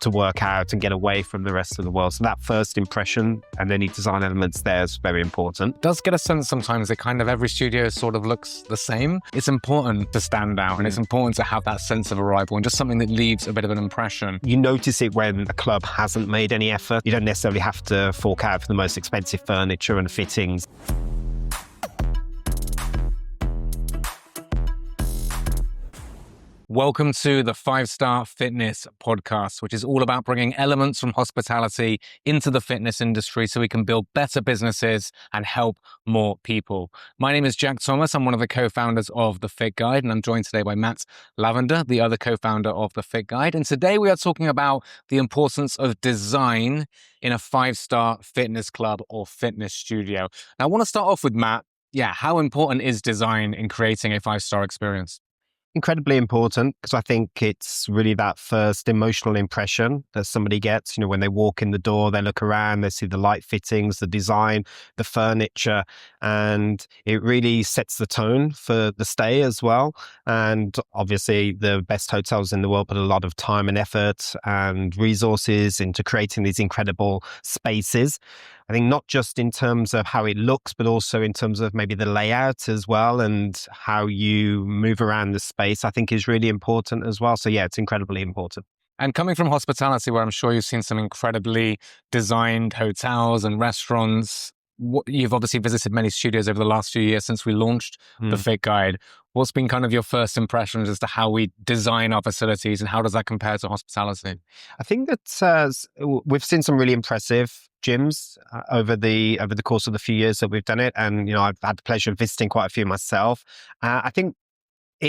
to work out and get away from the rest of the world. So that first impression and any design elements there is very important. It does get a sense sometimes that kind of every studio sort of looks the same. It's important to stand out and it's important to have that sense of arrival and just something that leaves a bit of an impression. You notice it when a club hasn't made any effort. You don't necessarily have to fork out for the most expensive furniture and fittings. Welcome to the 5-Star Fitness Podcast, which is all about bringing elements from hospitality into the fitness industry so we can build better businesses and help more people. My name is Jack Thomas. I'm one of the co-founders of The Fit Guide, and I'm joined today by Matt Lavender, the other co-founder of The Fit Guide. And today we are talking about the importance of design in a 5-star fitness club or fitness studio. Now, I want to start off with Matt. Yeah, how important is design in creating a 5-star experience? Incredibly important, because I think it's really that first emotional impression that somebody gets. You know, when they walk in the door, they look around, they see the light fittings, the design, the furniture, and it really sets the tone for the stay as well. And obviously the best hotels in the world put a lot of time and effort and resources into creating these incredible spaces. I think not just in terms of how it looks, but also in terms of maybe the layout as well and how you move around the space, I think is really important as well. So yeah, it's incredibly important. And coming from hospitality, where I'm sure you've seen some incredibly designed hotels and restaurants, you've obviously visited many studios over the last few years since we launched The Fit Guide. What's been kind of your first impressions as to how we design our facilities and how does that compare to hospitality? I think that we've seen some really impressive gyms over the course of the few years that we've done it. And, you know, I've had the pleasure of visiting quite a few myself. I think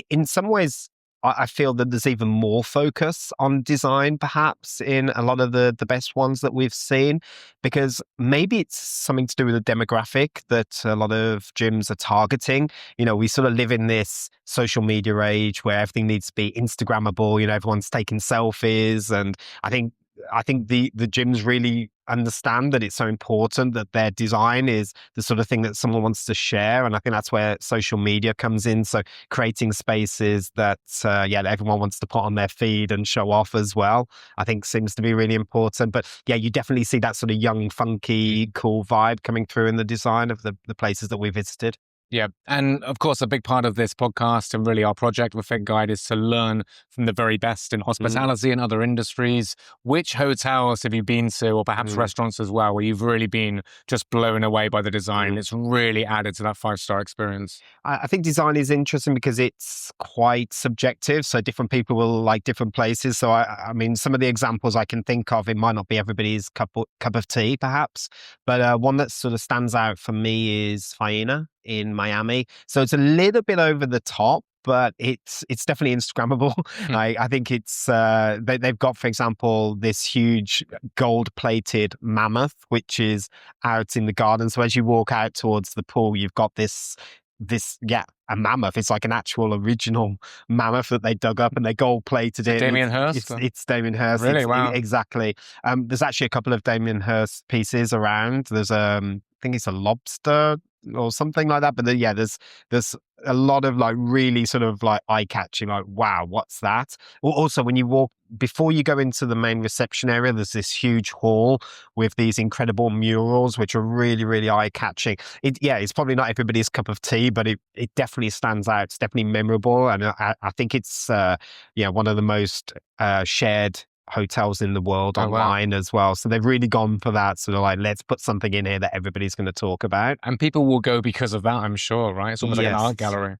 in some ways, I feel that there's even more focus on design, perhaps, in a lot of the best ones that we've seen, because maybe it's something to do with the demographic that a lot of gyms are targeting. You know, we sort of live in this social media age where everything needs to be Instagrammable. You know, everyone's taking selfies, and I think the gyms really understand that it's so important that their design is the sort of thing that someone wants to share. And I think that's where social media comes in. So creating spaces that, that everyone wants to put on their feed and show off as well, I think seems to be really important. But yeah, you definitely see that sort of young, funky, cool vibe coming through in the design of the places that we visited. Yeah. And of course, a big part of this podcast and really our project with Fit Guide is to learn from the very best in hospitality and other industries. Which hotels have you been to, or perhaps restaurants as well, where you've really been just blown away by the design? It's really added to that 5-star experience. I think design is interesting because it's quite subjective. So different people will like different places. So I mean, some of the examples I can think of, it might not be everybody's cup of tea, perhaps. But one that sort of stands out for me is Hapana in Miami. So it's a little bit over the top, but it's definitely Instagrammable. I think it's they've got, for example, this huge gold-plated mammoth, which is out in the garden. So as you walk out towards the pool, you've got this a mammoth. It's like an actual original mammoth that they dug up and they gold-plated it. Damien Hirst? It's Damien Hirst. Really? Wow. Exactly. There's actually a couple of Damien Hirst pieces around. There's I think it's a lobster or something like that. But there's a lot of like really sort of like eye-catching, like, wow, what's that? Also, when you walk, before you go into the main reception area, there's this huge hall with these incredible murals, which are really, really eye-catching. It's probably not everybody's cup of tea, but it definitely stands out. It's definitely memorable. And I think it's one of the most shared hotels in the world online as well. So they've really gone for that sort of like, let's put something in here that everybody's going to talk about. And people will go because of that, I'm sure, right? It's almost like an art gallery.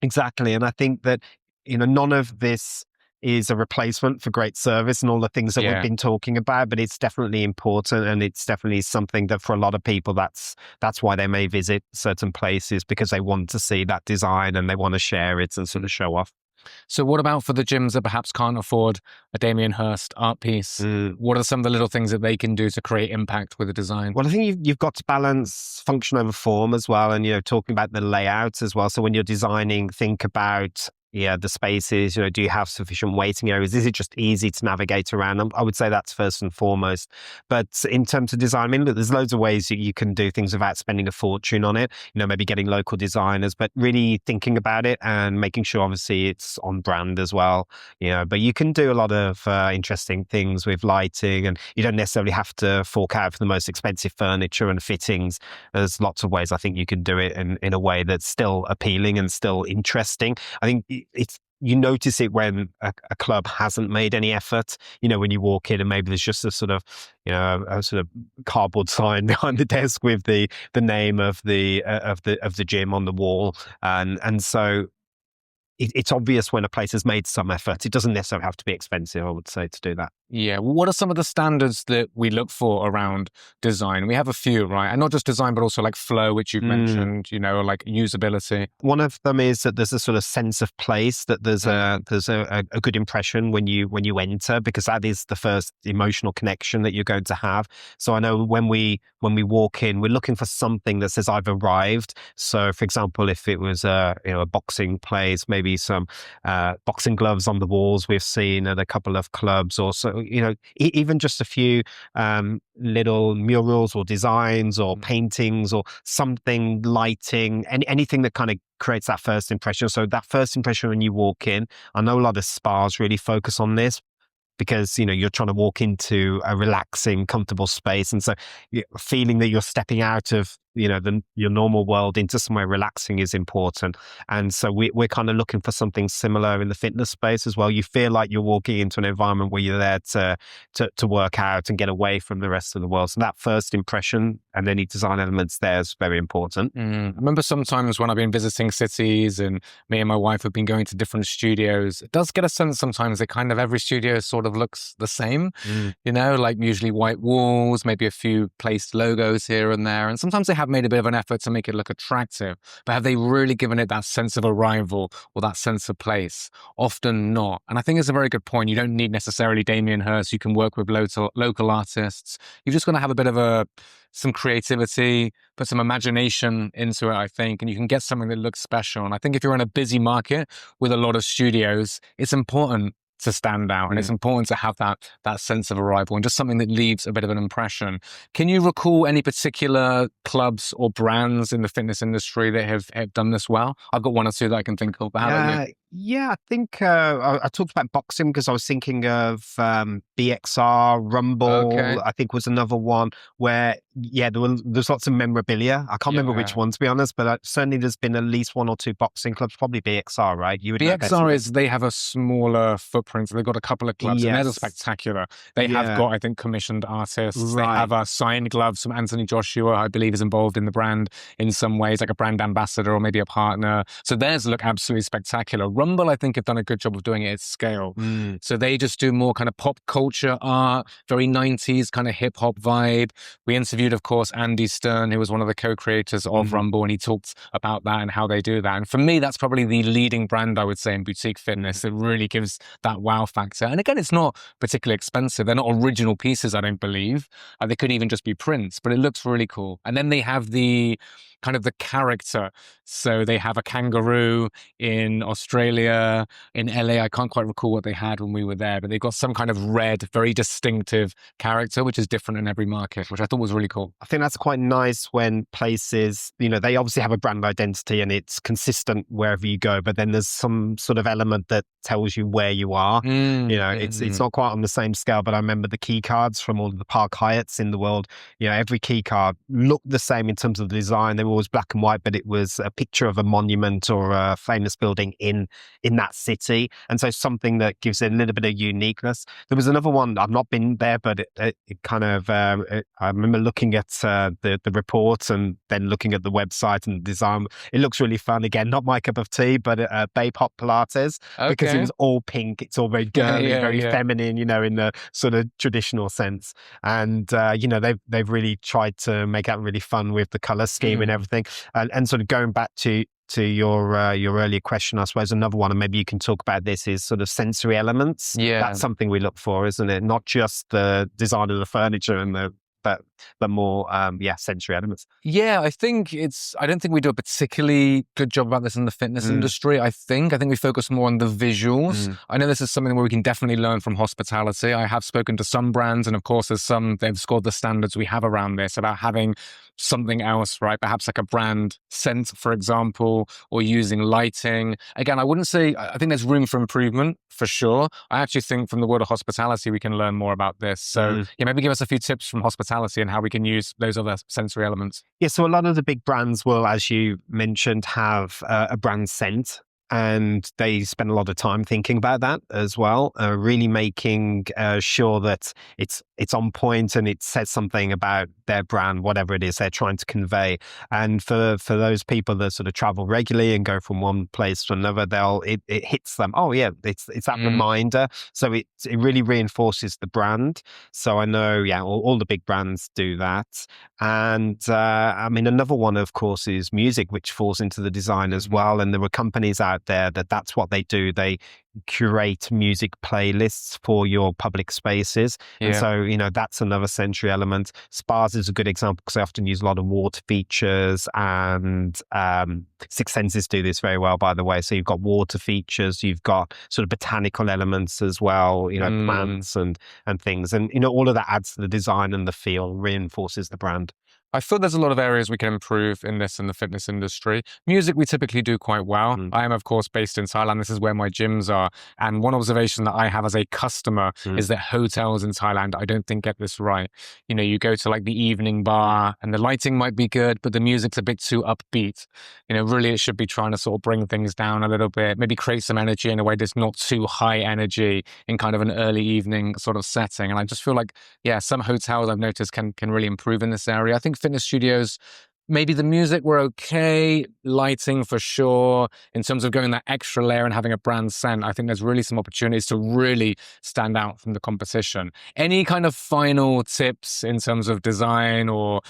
Exactly. And I think that, you know, none of this is a replacement for great service and all the things that we've been talking about, but it's definitely important, and it's definitely something that for a lot of people, that's why they may visit certain places, because they want to see that design and they want to share it and sort of show off. So what about for the gyms that perhaps can't afford a Damien Hirst art piece? What are some of the little things that they can do to create impact with the design? Well, I think you've got to balance function over form as well, and, you know, talking about the layout as well. So when you're designing, think about the spaces, do you have sufficient waiting areas? Is it just easy to navigate around? I would say that's first and foremost. But in terms of design, I mean, look, there's loads of ways you can do things without spending a fortune on it. Maybe getting local designers, but really thinking about it and making sure, obviously, it's on brand as well. But you can do a lot of interesting things with lighting, and you don't necessarily have to fork out for the most expensive furniture and fittings. There's lots of ways I think you can do it in a way that's still appealing and still interesting. I think you notice it when a club hasn't made any effort, when you walk in and maybe there's just a sort of, a sort of cardboard sign behind the desk with the name of the gym on the wall. And so it's obvious when a place has made some effort. It doesn't necessarily have to be expensive, I would say, to do that. Yeah. Well, what are some of the standards that we look for around design? We have a few, right? And not just design, but also like flow, which you've mentioned, or like usability. One of them is that there's a sort of sense of place, that there's a good impression when you enter, because that is the first emotional connection that you're going to have. So I know when we walk in, we're looking for something that says I've arrived. So for example, if it was a boxing place, maybe some boxing gloves on the walls we've seen at a couple of clubs, or so, even just a few little murals or designs or paintings or something, lighting, anything that kind of creates that first impression. So that first impression when you walk in, I know a lot of spas really focus on this, because you're trying to walk into a relaxing, comfortable space, and so feeling that you're stepping out of your normal world into somewhere relaxing is important. And so we're kind of looking for something similar in the fitness space as well. You feel like you're walking into an environment where you're there to work out and get away from the rest of the world. So that first impression and any design elements there is very important. I remember sometimes when I've been visiting cities and me and my wife have been going to different studios, it does get a sense sometimes that kind of every studio sort of looks the same, like usually white walls, maybe a few placed logos here and there. And sometimes they have made a bit of an effort to make it look attractive, but have they really given it that sense of arrival or that sense of place? Often not. And I think it's a very good point. You don't need necessarily Damien Hirst. You can work with local artists. You've just got to have a bit of some creativity, put some imagination into it, I think, and you can get something that looks special. And I think if you're in a busy market with a lot of studios, it's important to stand out, and it's important to have that sense of arrival and just something that leaves a bit of an impression. Can you recall any particular clubs or brands in the fitness industry that have done this well? I've got one or two that I can think of. But how about you? Yeah, I think I talked about boxing because I was thinking of BXR, Rumble, I think was another one where, there's lots of memorabilia. I can't remember which one, to be honest, but certainly there's been at least one or two boxing clubs, probably BXR, right? BXR they have a smaller footprint. So they've got a couple of clubs, and they're spectacular. They have got, I think, commissioned artists. Right. They have signed gloves from Anthony Joshua, I believe is involved in the brand in some ways, like a brand ambassador or maybe a partner. So theirs look absolutely spectacular. Rumble, I think, have done a good job of doing it at scale. So they just do more kind of pop culture art, very 90s kind of hip hop vibe. We interviewed, of course, Andy Stern, who was one of the co-creators of Rumble, and he talked about that and how they do that. And for me, that's probably the leading brand, I would say, in boutique fitness that really gives that wow factor. And again, it's not particularly expensive. They're not original pieces, I don't believe. They could even just be prints, but it looks really cool. And then they have the kind of the character. So they have a kangaroo in Australia, in LA. I can't quite recall what they had when we were there, but they've got some kind of red, very distinctive character, which is different in every market, which I thought was really cool. I think that's quite nice when places, they obviously have a brand identity and it's consistent wherever you go, but then there's some sort of element that tells you where you are. It's not quite on the same scale, but I remember the key cards from all of the Park Hyatts in the world. Every key card looked the same in terms of the design. They were always black and white, but it was a picture of a monument or a famous building in that city. And so something that gives it a little bit of uniqueness. There was another one, I've not been there, but it kind of, I remember looking at the report and then looking at the website and the design. It looks really fun. Again, not my cup of tea, but Bay Pop Pilates, because it was all pink. It's all very girly, very feminine, in the sort of traditional sense. And, they've really tried to make that really fun with the color scheme and everything. And sort of going back to your earlier question, I suppose another one, and maybe you can talk about this, is sort of sensory elements. That's something we look for, isn't it? Not just the design of the furniture and the the more sensory elements. Yeah, I don't think we do a particularly good job about this in the fitness industry. I think we focus more on the visuals. I know this is something where we can definitely learn from hospitality. I have spoken to some brands, and of course there's some, they've scored the standards we have around this about having something else, right? Perhaps like a brand scent, for example, or using lighting. Again, I think there's room for improvement for sure. I actually think from the world of hospitality, we can learn more about this. So yeah, maybe give us a few tips from hospitality and how we can use those other sensory elements. Yeah, so a lot of the big brands will, as you mentioned, have a brand scent, and they spend a lot of time thinking about that as well, really making sure that it's on point and it says something about their brand, whatever it is they're trying to convey. And for those people that sort of travel regularly and go from one place to another, it hits them. Oh yeah, it's that reminder. So it really reinforces the brand. So I know, yeah, all the big brands do that. And I mean, another one, of course, is music, which falls into the design as well. And there were companies out there that's what they do. They curate music playlists for your public spaces. Yeah. And so, that's another sensory element. Spas is a good example because they often use a lot of water features, and Six Senses do this very well, by the way. So you've got water features, you've got sort of botanical elements as well, plants and things. And, all of that adds to the design and the feel, reinforces the brand. I feel there's a lot of areas we can improve in the fitness industry. Music, we typically do quite well. I am, of course, based in Thailand. This is where my gyms are. And one observation that I have as a customer is that hotels in Thailand, I don't think, get this right. You go to like the evening bar and the lighting might be good, but the music's a bit too upbeat. Really it should be trying to sort of bring things down a little bit, maybe create some energy in a way that's not too high energy in kind of an early evening sort of setting. And I just feel like, yeah, some hotels I've noticed can really improve in this area. I think fitness studios, maybe the music were okay, lighting for sure. In terms of going that extra layer and having a brand scent, I think there's really some opportunities to really stand out from the competition. Any kind of final tips in terms of design or,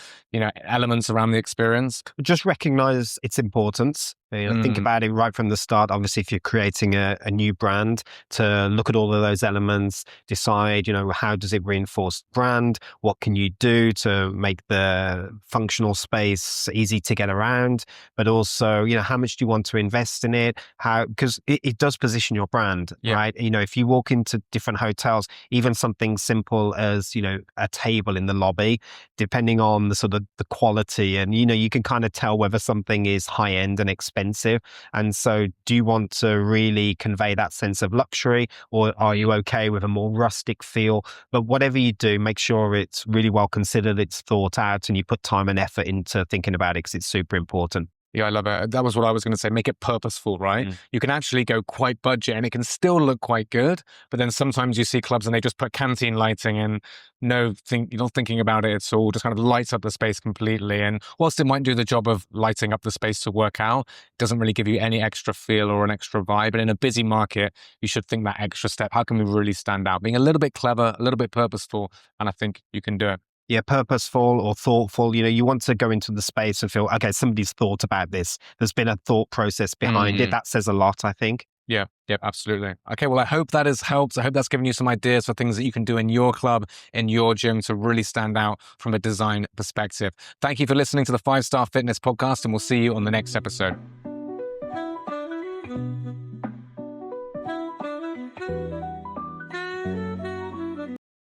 elements around the experience? Just recognize its importance. Think about it right from the start. Obviously, if you're creating a new brand, to look at all of those elements, decide, how does it reinforce the brand? What can you do to make the functional space easy to get around? But also, how much do you want to invest in it? Because it does position your brand, right? If you walk into different hotels, even something simple as, a table in the lobby, depending on the sort of the quality, and, you can kind of tell whether something is high end and expensive. And so do you want to really convey that sense of luxury, or are you okay with a more rustic feel? But whatever you do, make sure it's really well considered, it's thought out, and you put time and effort into thinking about it, because it's super important. Yeah, I love it. That was what I was going to say. Make it purposeful, right? You can actually go quite budget and it can still look quite good. But then sometimes you see clubs and they just put canteen lighting and you're not thinking about it at all, just kind of lights up the space completely. And whilst it might do the job of lighting up the space to work out, it doesn't really give you any extra feel or an extra vibe. But in a busy market, you should think that extra step. How can we really stand out? Being a little bit clever, a little bit purposeful, and I think you can do it. Yeah, purposeful or thoughtful. You want to go into the space and feel, okay, somebody's thought about this. There's been a thought process behind it. That says a lot, I think. Yeah, absolutely. Okay, well, I hope that has helped. I hope that's given you some ideas for things that you can do in your club, in your gym, to really stand out from a design perspective. Thank you for listening to the 5-Star Fitness Podcast, and we'll see you on the next episode.